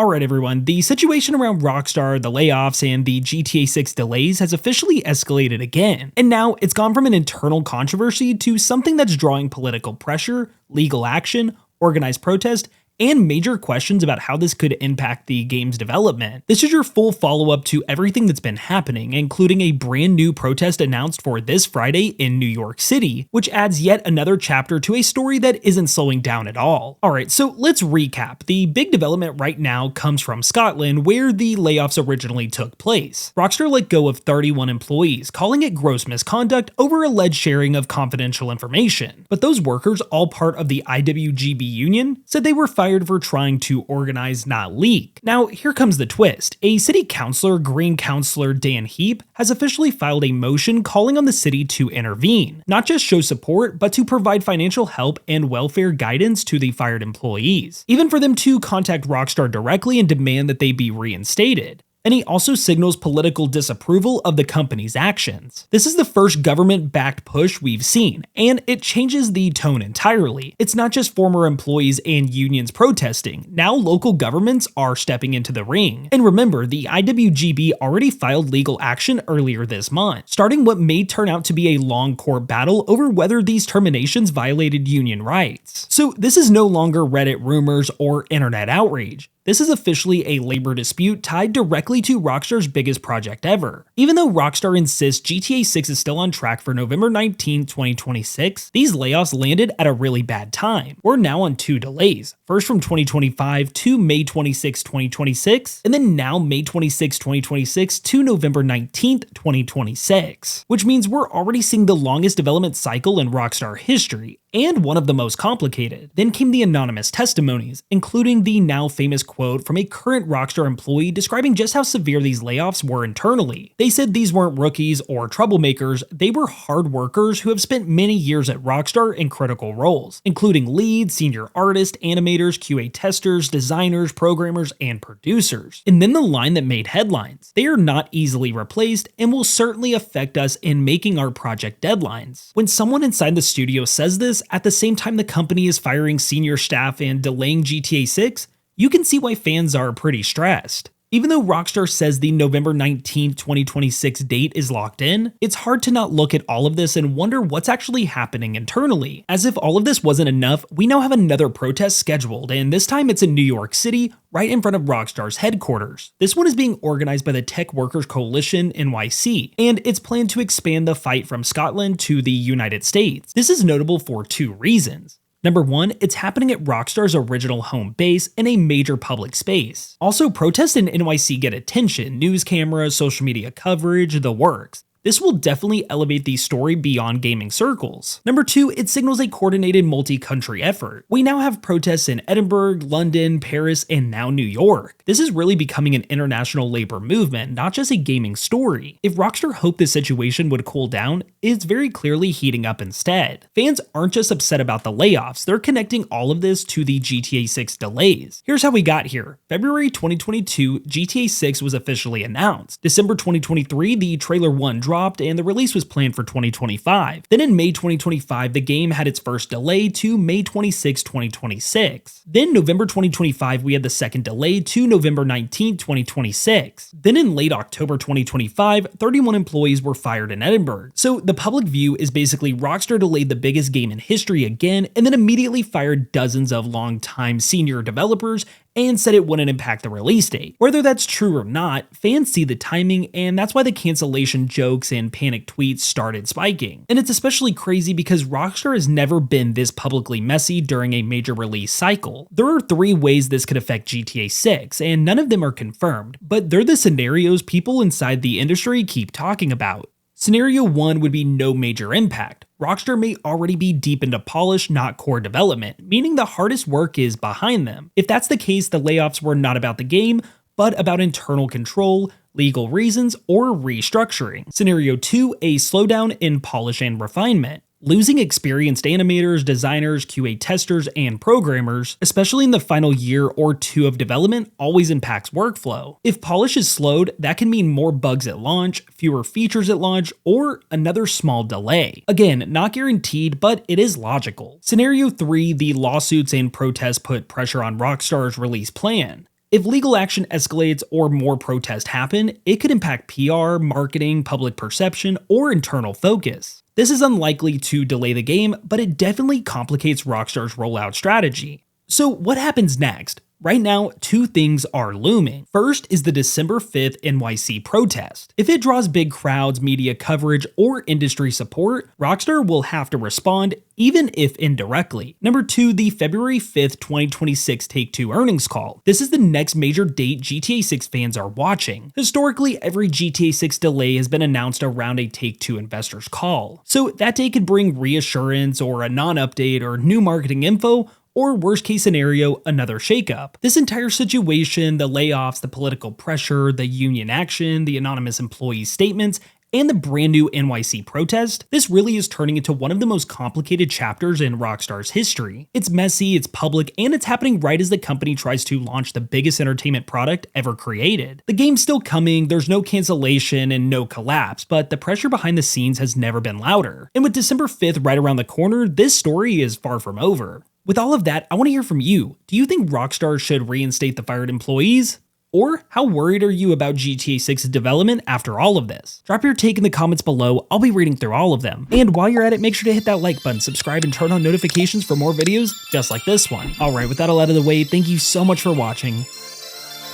Alright everyone, the situation around Rockstar, the layoffs, and the GTA 6 delays has officially escalated again, and now it's gone from an internal controversy to something that's drawing political pressure, legal action, organized protest, and major questions about how this could impact the game's development. This is your full follow-up to everything that's been happening, including a brand new protest announced for this Friday in New York City, which adds yet another chapter to a story that isn't slowing down at all. Alright, so let's recap. The big development right now comes from Scotland, where the layoffs originally took place. Rockstar let go of 31 employees, calling it gross misconduct over alleged sharing of confidential information. But those workers, all part of the IWGB union, said they were fired for trying to organize, not leak. Now, here comes the twist. A city councilor, Green Councilor Dan Heap, has officially filed a motion calling on the city to intervene, not just show support, but to provide financial help and welfare guidance to the fired employees, even for them to contact Rockstar directly and demand that they be reinstated. And he also signals political disapproval of the company's actions. This is the first government-backed push we've seen, and it changes the tone entirely. It's not just former employees and unions protesting, now local governments are stepping into the ring. And remember, the IWGB already filed legal action earlier this month, starting what may turn out to be a long court battle over whether these terminations violated union rights. So this is no longer Reddit rumors or internet outrage. This is officially a labor dispute tied directly to Rockstar's biggest project ever. Even though Rockstar insists GTA 6 is still on track for November 19, 2026, these layoffs landed at a really bad time. We're now on two delays, first from 2025 to May 26, 2026, and then now May 26, 2026 to November 19, 2026, which means we're already seeing the longest development cycle in Rockstar history, and one of the most complicated. Then came the anonymous testimonies, including the now famous quote from a current Rockstar employee describing just how severe these layoffs were internally. They said these weren't rookies or troublemakers, they were hard workers who have spent many years at Rockstar in critical roles, including lead, senior artists, animators, QA testers, designers, programmers, and producers. And then the line that made headlines: they are not easily replaced and will certainly affect us in making our project deadlines. When someone inside the studio says this, at the same time the company is firing senior staff and delaying GTA 6, you can see why fans are pretty stressed. Even though Rockstar says the November 19, 2026 date is locked in, it's hard to not look at all of this and wonder what's actually happening internally. As if all of this wasn't enough, we now have another protest scheduled, and this time it's in New York City, right in front of Rockstar's headquarters. This one is being organized by the Tech Workers Coalition, NYC, and it's planned to expand the fight from Scotland to the United States. This is notable for two reasons. Number one, it's happening at Rockstar's original home base in a major public space. Also, protests in NYC get attention, news cameras, social media coverage, the works. This will definitely elevate the story beyond gaming circles. Number two, it signals a coordinated multi-country effort. We now have protests in Edinburgh, London, Paris, and now New York. This is really becoming an international labor movement, not just a gaming story. If Rockstar hoped this situation would cool down, it's very clearly heating up instead. Fans aren't just upset about the layoffs, they're connecting all of this to the GTA 6 delays. Here's how we got here. February 2022, GTA 6 was officially announced. December 2023, the trailer 1 dropped and the release was planned for 2025. Then in May 2025, the game had its first delay to May 26, 2026. Then November 2025, we had the second delay to November 19, 2026. Then in late October 2025, 31 employees were fired in Edinburgh. So the public view is basically Rockstar delayed the biggest game in history again and then immediately fired dozens of long-time senior developers and said it wouldn't impact the release date. Whether that's true or not, fans see the timing, and that's why the cancellation jokes and panic tweets started spiking. And it's especially crazy because Rockstar has never been this publicly messy during a major release cycle. There are three ways this could affect GTA 6, and none of them are confirmed, but they're the scenarios people inside the industry keep talking about. Scenario 1 would be no major impact. Rockstar may already be deep into polish, not core development, meaning the hardest work is behind them. If that's the case, the layoffs were not about the game, but about internal control, legal reasons, or restructuring. Scenario 2, a slowdown in polish and refinement. Losing experienced animators, designers, QA testers, and programmers, especially in the final year or two of development, always impacts workflow. If polish is slowed, that can mean more bugs at launch, fewer features at launch, or another small delay. Again, not guaranteed, but it is logical. Scenario 3, the lawsuits and protests put pressure on Rockstar's release plan. If legal action escalates or more protests happen, it could impact PR, marketing, public perception, or internal focus. This is unlikely to delay the game, but it definitely complicates Rockstar's rollout strategy. So what happens next? Right now, two things are looming. First is the December 5th NYC protest. If it draws big crowds, media coverage, or industry support, Rockstar will have to respond, even if indirectly. Number two, the February 5th, 2026 Take-Two earnings call. This is the next major date GTA 6 fans are watching. Historically, every GTA 6 delay has been announced around a Take-Two investors call. So that day could bring reassurance or a non-update or new marketing info, or worst case scenario, another shakeup. This entire situation, the layoffs, the political pressure, the union action, the anonymous employee statements, and the brand new NYC protest, this really is turning into one of the most complicated chapters in Rockstar's history. It's messy, it's public, and it's happening right as the company tries to launch the biggest entertainment product ever created. The game's still coming, there's no cancellation and no collapse, but the pressure behind the scenes has never been louder. And with December 5th right around the corner, this story is far from over. With all of that, I want to hear from you. Do you think Rockstar should reinstate the fired employees? Or how worried are you about GTA 6's development after all of this? Drop your take in the comments below, I'll be reading through all of them. And while you're at it, make sure to hit that like button, subscribe, and turn on notifications for more videos just like this one. Alright, with that all out of the way, thank you so much for watching,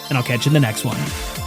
and I'll catch you in the next one.